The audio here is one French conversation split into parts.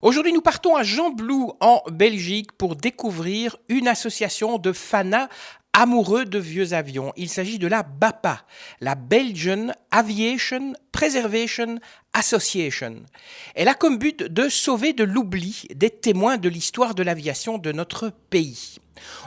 Aujourd'hui, nous partons à Gembloux, en Belgique, pour découvrir une association de fanas amoureux de vieux avions. Il s'agit de la BAPA, la Belgian Aviation Preservation Association. Elle a comme but de sauver de l'oubli des témoins de l'histoire de l'aviation de notre pays.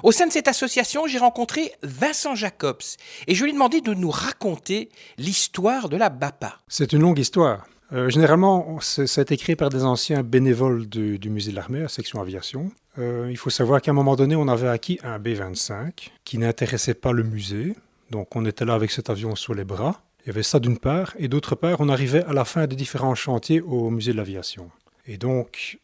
Au sein de cette association, j'ai rencontré Vincent Jacobs et je lui ai demandé de nous raconter l'histoire de la BAPA. C'est une longue histoire. Généralement, ça a été créé par des anciens bénévoles du musée de l'armée, la section aviation. Il faut savoir qu'à un moment donné, on avait acquis un B-25 qui n'intéressait pas le musée. Donc on était là avec cet avion sur les bras. Il y avait ça d'une part. Et d'autre part, on arrivait à la fin des différents chantiers au musée de l'aviation. Et donc,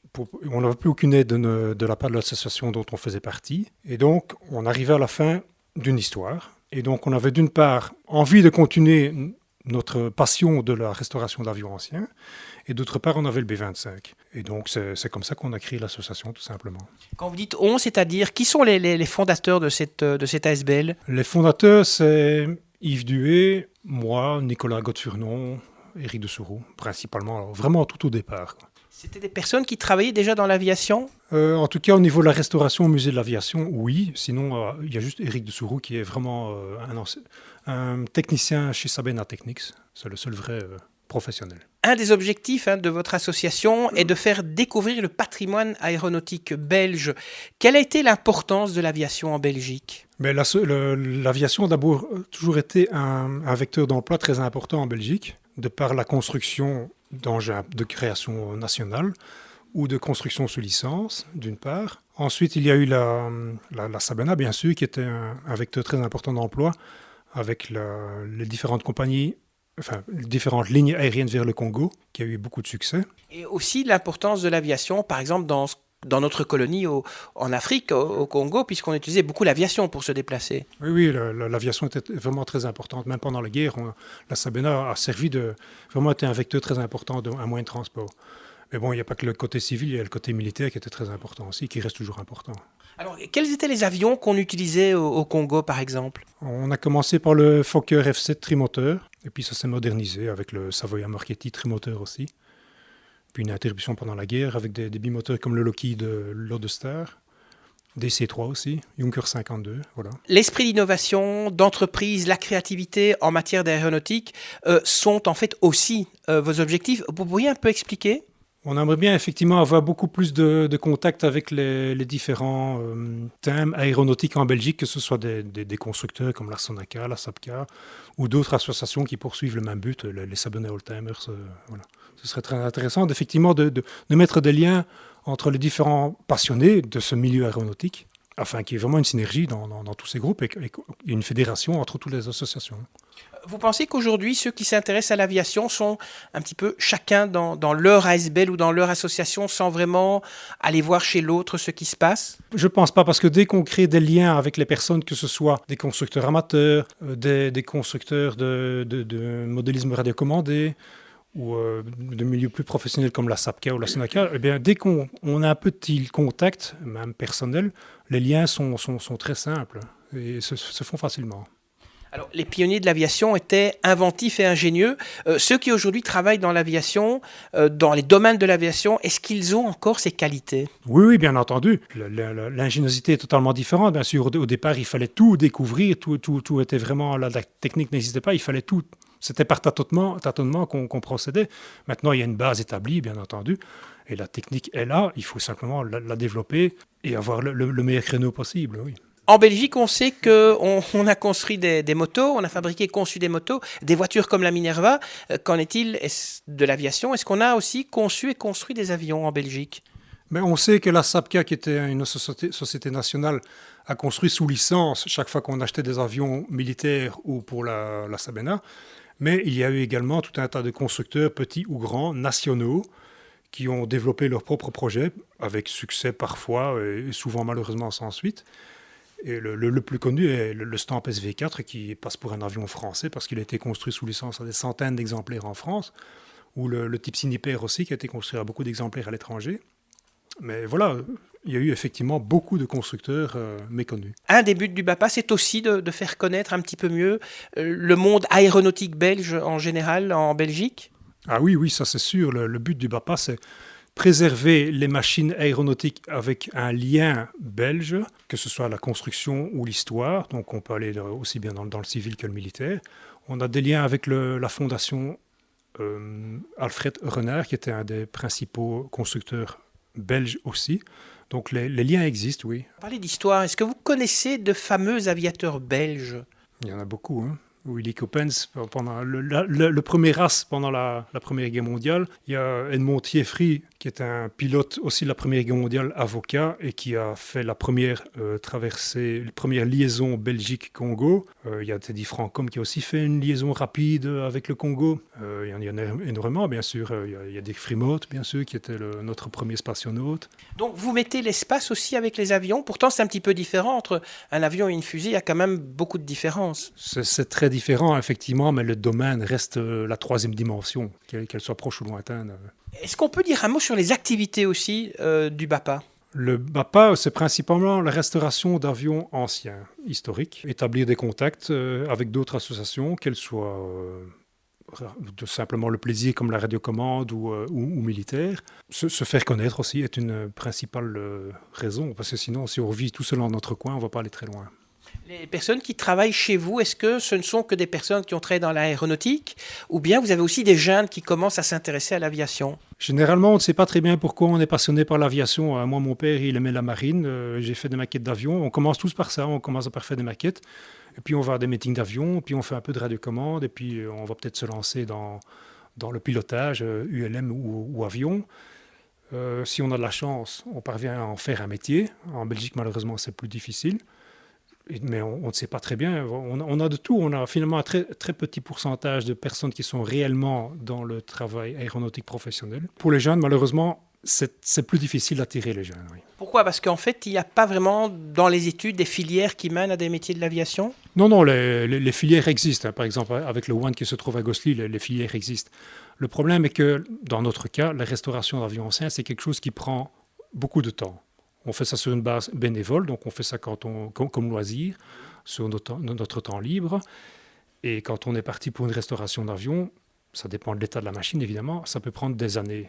on n'avait plus aucune aide de la part de l'association dont on faisait partie. Et donc, on arrivait à la fin d'une histoire. Et donc, on avait d'une part envie de continuer notre passion de la restauration d'avions anciens, et d'autre part, on avait le B-25. Et donc, c'est comme ça qu'on a créé l'association, tout simplement. Quand vous dites on, c'est-à-dire, qui sont les fondateurs de cette ASBL ? Les fondateurs, c'est Yves Duhé, moi, Nicolas Godefurnon, Éric de Souroux, principalement, alors, vraiment tout au départ. C'était des personnes qui travaillaient déjà dans l'aviation ? En tout cas, au niveau de la restauration au musée de l'aviation, oui. Sinon, il y a juste Éric de Souroux qui est vraiment un technicien chez Sabena Technics. C'est le seul vrai professionnel. Un des objectifs de votre association est de faire découvrir le patrimoine aéronautique belge. Quelle a été l'importance de l'aviation en Belgique ? Mais l'aviation a d'abord toujours été un vecteur d'emploi très important en Belgique, de par la construction d'engins de création nationale ou de construction sous licence, d'une part. Ensuite, il y a eu la Sabena, bien sûr, qui était un vecteur très important d'emploi avec les différentes compagnies, enfin, les différentes lignes aériennes vers le Congo, qui a eu beaucoup de succès. Et aussi l'importance de l'aviation, par exemple, dans notre colonie en Afrique, au Congo, puisqu'on utilisait beaucoup l'aviation pour se déplacer. Oui, l'aviation était vraiment très importante. Même pendant la guerre, la Sabena a servi vraiment été un vecteur très important, un moyen de transport. Mais bon, il n'y a pas que le côté civil, il y a le côté militaire qui était très important aussi, qui reste toujours important. Alors, quels étaient les avions qu'on utilisait au Congo, par exemple ? On a commencé par le Fokker F7 trimoteur, et puis ça s'est modernisé avec le Savoia Marchetti trimoteur aussi. Puis une interruption pendant la guerre avec des bimoteurs comme le Lockheed Lodestar, des C3 aussi, Junker 52, voilà. L'esprit d'innovation, d'entreprise, la créativité en matière d'aéronautique sont en fait aussi vos objectifs. Vous pourriez un peu expliquer ? On aimerait bien effectivement avoir beaucoup plus de contact avec les différents thèmes aéronautiques en Belgique, que ce soit des constructeurs comme la Sonaca, la Sapca, ou d'autres associations qui poursuivent le même but, les Sabena Oldtimers. Voilà. Ce serait très intéressant effectivement de mettre des liens entre les différents passionnés de ce milieu aéronautique, afin qu'il y ait vraiment une synergie dans tous ces groupes et une fédération entre toutes les associations. Vous pensez qu'aujourd'hui, ceux qui s'intéressent à l'aviation sont un petit peu chacun dans leur ASBL ou dans leur association sans vraiment aller voir chez l'autre ce qui se passe ? Je ne pense pas, parce que dès qu'on crée des liens avec les personnes, que ce soit des constructeurs amateurs, des constructeurs de modélisme radiocommandé, ou de milieux plus professionnels comme la Sapca ou la Sonaca, eh bien, dès qu'on a un petit contact, même personnel, les liens sont très simples et se font facilement. Alors, les pionniers de l'aviation étaient inventifs et ingénieux. Ceux qui aujourd'hui travaillent dans l'aviation, dans les domaines de l'aviation, est-ce qu'ils ont encore ces qualités ? Oui, bien entendu. L'ingéniosité est totalement différente. Bien sûr, au départ, il fallait tout découvrir. Tout était vraiment... La technique n'existait pas, il fallait tout. C'était par tâtonnement qu'on procédait. Maintenant, il y a une base établie, bien entendu. Et la technique est là. Il faut simplement la développer et avoir le meilleur créneau possible, oui. En Belgique, on sait qu'on a construit des motos, on a fabriqué et conçu des motos, des voitures comme la Minerva. Qu'en est-il de l'aviation ? Est-ce qu'on a aussi conçu et construit des avions en Belgique ? Mais on sait que la SAPCA, qui était une société nationale, a construit sous licence chaque fois qu'on achetait des avions militaires ou pour la Sabena. Mais il y a eu également tout un tas de constructeurs, petits ou grands, nationaux, qui ont développé leurs propres projets, avec succès parfois et souvent malheureusement sans suite. Et le plus connu est le Stamp SV4, qui passe pour un avion français parce qu'il a été construit sous licence à des centaines d'exemplaires en France, ou le type Siniper aussi, qui a été construit à beaucoup d'exemplaires à l'étranger. Mais voilà, il y a eu effectivement beaucoup de constructeurs méconnus. Un des buts du BAPA, c'est aussi de faire connaître un petit peu mieux le monde aéronautique belge en général en Belgique ? Ah oui, ça c'est sûr. Le but du BAPA, c'est préserver les machines aéronautiques avec un lien belge, que ce soit la construction ou l'histoire. Donc on peut aller aussi bien dans le civil que le militaire. On a des liens avec la fondation Alfred Renard, qui était un des principaux constructeurs belges aussi. Donc les liens existent, oui. Parlez d'histoire. Est-ce que vous connaissez de fameux aviateurs belges? Il y en a beaucoup, hein. Willy Coppens, pendant le premier RAS pendant la Première Guerre mondiale. Il y a Edmond Thieffry, qui est un pilote aussi de la Première Guerre mondiale, avocat, et qui a fait la première traversée, la première liaison Belgique-Congo. Il y a Teddy Francom qui a aussi fait une liaison rapide avec le Congo. Il y en a énormément, bien sûr. Il y a Dick Frimout, bien sûr, qui était notre premier spationaute. Donc vous mettez l'espace aussi avec les avions. Pourtant, c'est un petit peu différent. Entre un avion et une fusée, il y a quand même beaucoup de différences. C'est très différent, effectivement, mais le domaine reste la troisième dimension, qu'elle soit proche ou lointaine. Est-ce qu'on peut dire un mot sur les activités aussi du BAPA? Le BAPA, c'est principalement la restauration d'avions anciens, historiques, établir des contacts avec d'autres associations, qu'elles soient simplement le plaisir comme la radiocommande ou militaire. Se faire connaître aussi est une principale raison, parce que sinon, si on vit tout seul dans notre coin, on ne va pas aller très loin. Les personnes qui travaillent chez vous, est-ce que ce ne sont que des personnes qui ont travaillé dans l'aéronautique ou bien vous avez aussi des jeunes qui commencent à s'intéresser à l'aviation? Généralement, on ne sait pas très bien pourquoi on est passionné par l'aviation. Moi, mon père, il aimait la marine. J'ai fait des maquettes d'avions. On commence tous par ça. On commence par faire des maquettes. Et puis, on va à des meetings d'avions. Puis, on fait un peu de radiocommande. Et puis, on va peut-être se lancer dans le pilotage, ULM ou avion. Si on a de la chance, on parvient à en faire un métier. En Belgique, malheureusement, c'est plus difficile. Mais on ne sait pas très bien. On a de tout. On a finalement un très, très petit pourcentage de personnes qui sont réellement dans le travail aéronautique professionnel. Pour les jeunes, malheureusement, c'est plus difficile d'attirer les jeunes. Oui. Pourquoi? Parce qu'en fait, il n'y a pas vraiment dans les études des filières qui mènent à des métiers de l'aviation? Non, les filières existent. Par exemple, avec le WAN qui se trouve à Gosselies, les filières existent. Le problème est que, dans notre cas, la restauration d'avions anciens, c'est quelque chose qui prend beaucoup de temps. On fait ça sur une base bénévole, donc on fait ça comme loisir, sur notre temps libre. Et quand on est parti pour une restauration d'avion, ça dépend de l'état de la machine, évidemment, ça peut prendre des années.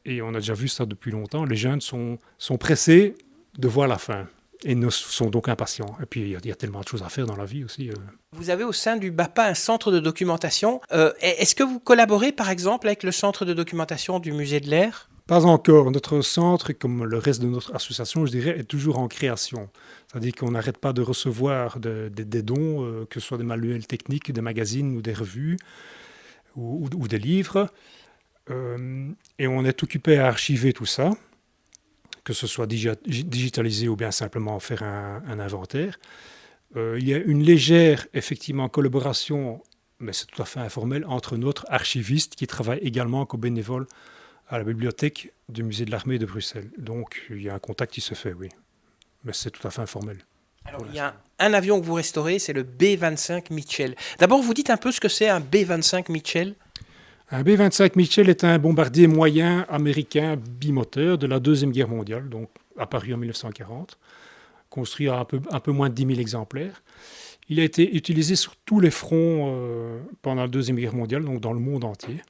Et on a déjà vu ça depuis longtemps. Les jeunes sont pressés de voir la fin et sont donc impatients. Et puis, il y a tellement de choses à faire dans la vie aussi. Vous avez au sein du BAPA un centre de documentation. Est-ce que vous collaborez, par exemple, avec le centre de documentation du Musée de l'Air? Pas encore. Notre centre, comme le reste de notre association, je dirais, est toujours en création. C'est-à-dire qu'on n'arrête pas de recevoir des dons, que ce soit des manuels techniques, des magazines ou des revues ou des livres. Et on est occupé à archiver tout ça, que ce soit digitalisé ou bien simplement faire un inventaire. Il y a une légère, effectivement, collaboration, mais c'est tout à fait informel, entre notre archiviste qui travaille également comme bénévole à la bibliothèque du musée de l'armée de Bruxelles. Donc, il y a un contact qui se fait, oui. Mais c'est tout à fait informel. Alors, il y a un avion que vous restaurez, c'est le B-25 Mitchell. D'abord, vous dites un peu ce que c'est un B-25 Mitchell? Un B-25 Mitchell est un bombardier moyen américain bimoteur de la Deuxième Guerre mondiale, donc apparu en 1940, construit à un peu moins de 10 000 exemplaires. Il a été utilisé sur tous les fronts pendant la Deuxième Guerre mondiale, donc dans le monde entier.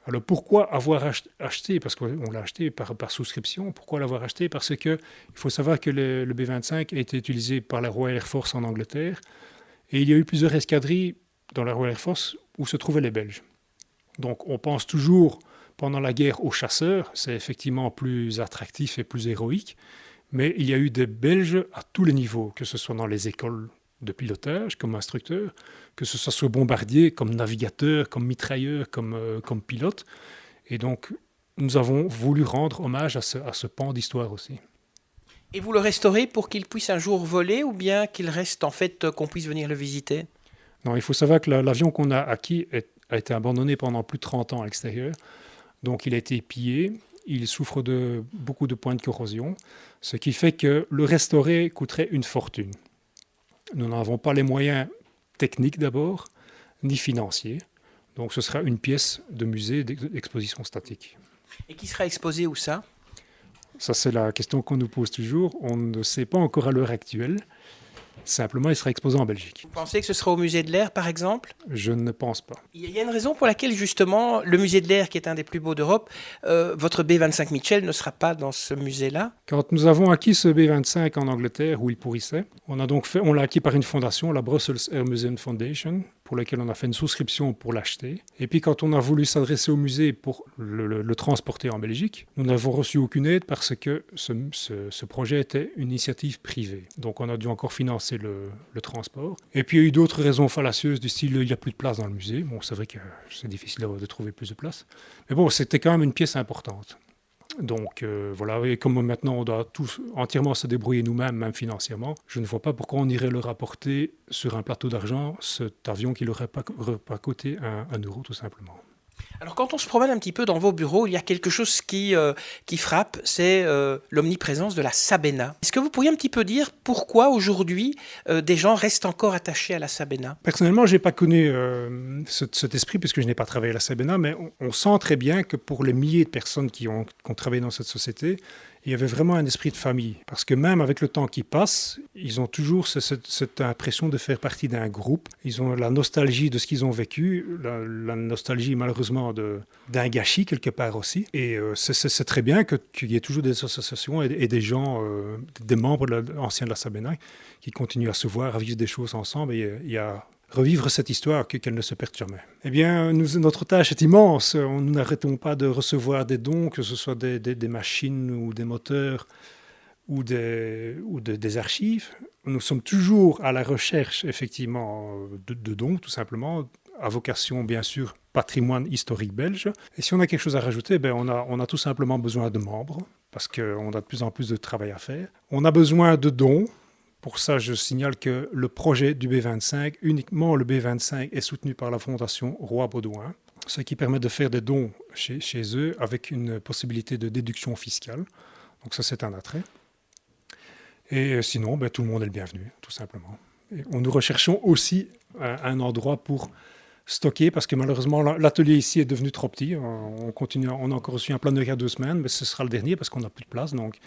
Alors pourquoi avoir acheté? Parce qu'on l'a acheté par souscription. Pourquoi l'avoir acheté? Parce qu'il faut savoir que le B-25 a été utilisé par la Royal Air Force en Angleterre. Et il y a eu plusieurs escadrilles dans la Royal Air Force où se trouvaient les Belges. Donc on pense toujours pendant la guerre aux chasseurs. C'est effectivement plus attractif et plus héroïque. Mais il y a eu des Belges à tous les niveaux, que ce soit dans les écoles de pilotage comme instructeur, que ce soit sur bombardier, comme navigateur, comme mitrailleur, comme pilote. Et donc, nous avons voulu rendre hommage à ce pan d'histoire aussi. Et vous le restaurez pour qu'il puisse un jour voler ou bien qu'il reste en fait qu'on puisse venir le visiter? Non, il faut savoir que l'avion qu'on a acquis a été abandonné pendant plus de 30 ans à l'extérieur. Donc, il a été pillé. Il souffre de beaucoup de points de corrosion, ce qui fait que le restaurer coûterait une fortune. Nous n'avons pas les moyens techniques d'abord, ni financiers. Donc ce sera une pièce de musée d'exposition statique. Et qui sera exposée où ça? Ça, c'est la question qu'on nous pose toujours. On ne sait pas encore à l'heure actuelle. Simplement, il sera exposé en Belgique. Vous pensez que ce sera au musée de l'Air, par exemple? Je ne pense pas. Il y a une raison pour laquelle, justement, le musée de l'Air, qui est un des plus beaux d'Europe, votre B25 Mitchell ne sera pas dans ce musée-là? Quand nous avons acquis ce B25 en Angleterre, où il pourrissait, on l'a acquis par une fondation, la Brussels Air Museum Foundation, pour laquelle on a fait une souscription pour l'acheter. Et puis quand on a voulu s'adresser au musée pour le transporter en Belgique, nous n'avons reçu aucune aide parce que ce projet était une initiative privée. Donc on a dû encore financer le transport. Et puis il y a eu d'autres raisons fallacieuses du style il n'y a plus de place dans le musée. Bon, c'est vrai que c'est difficile de trouver plus de place. Mais bon, c'était quand même une pièce importante. Donc voilà, et comme maintenant on doit tous entièrement se débrouiller nous-mêmes, même financièrement, je ne vois pas pourquoi on irait le rapporter sur un plateau d'argent, cet avion qui n'aurait pas coûté un euro tout simplement. Alors quand on se promène un petit peu dans vos bureaux, il y a quelque chose qui frappe, c'est l'omniprésence de la sabena. Est-ce que vous pourriez un petit peu dire pourquoi aujourd'hui des gens restent encore attachés à la sabena? Personnellement, je n'ai pas connu cet esprit puisque je n'ai pas travaillé à la sabena, mais on sent très bien que pour les milliers de personnes qui ont travaillé dans cette société, il y avait vraiment un esprit de famille. Parce que même avec le temps qui passe, ils ont toujours cette impression de faire partie d'un groupe. Ils ont la nostalgie de ce qu'ils ont vécu, la nostalgie malheureusement d'un gâchis quelque part aussi. Et c'est très bien qu'il y ait toujours des associations et des gens, des membres anciens de la Sabena qui continuent à se voir, à vivre des choses ensemble et à revivre cette histoire, qu'elle ne se perde jamais. Eh bien, notre tâche est immense. Nous n'arrêtons pas de recevoir des dons, que ce soit des machines ou des moteurs ou des archives. Nous sommes toujours à la recherche, effectivement, de dons, tout simplement, à vocation, bien sûr, patrimoine historique belge. Et si on a quelque chose à rajouter, on a tout simplement besoin de membres, parce qu'on a de plus en plus de travail à faire. On a besoin de dons. Pour ça, je signale que le projet du B25, uniquement le B25, est soutenu par la Fondation Roi-Baudouin, ce qui permet de faire des dons chez eux avec une possibilité de déduction fiscale. Donc ça, c'est un attrait. Et sinon, tout le monde est le bienvenu, tout simplement. Et nous recherchons aussi un endroit pour stocker, parce que malheureusement, l'atelier ici est devenu trop petit. On a encore reçu un plan de il y a 2 semaines, mais ce sera le dernier parce qu'on n'a plus de place. Donc,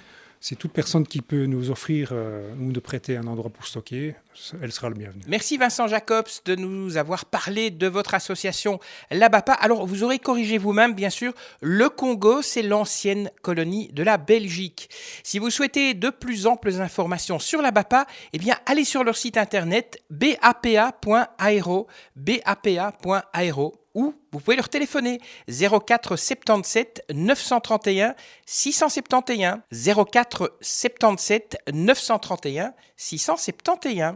c'est toute personne qui peut nous offrir ou nous prêter un endroit pour stocker, elle sera le bienvenu. Merci Vincent Jacobs de nous avoir parlé de votre association La Bapa. Alors, vous aurez corrigé vous-même, bien sûr, le Congo, c'est l'ancienne colonie de la Belgique. Si vous souhaitez de plus amples informations sur La Bapa, eh bien, allez sur leur site internet bapa.aero, bapa.aero. Ou vous pouvez leur téléphoner 04 77 931 671 04 77 931 671.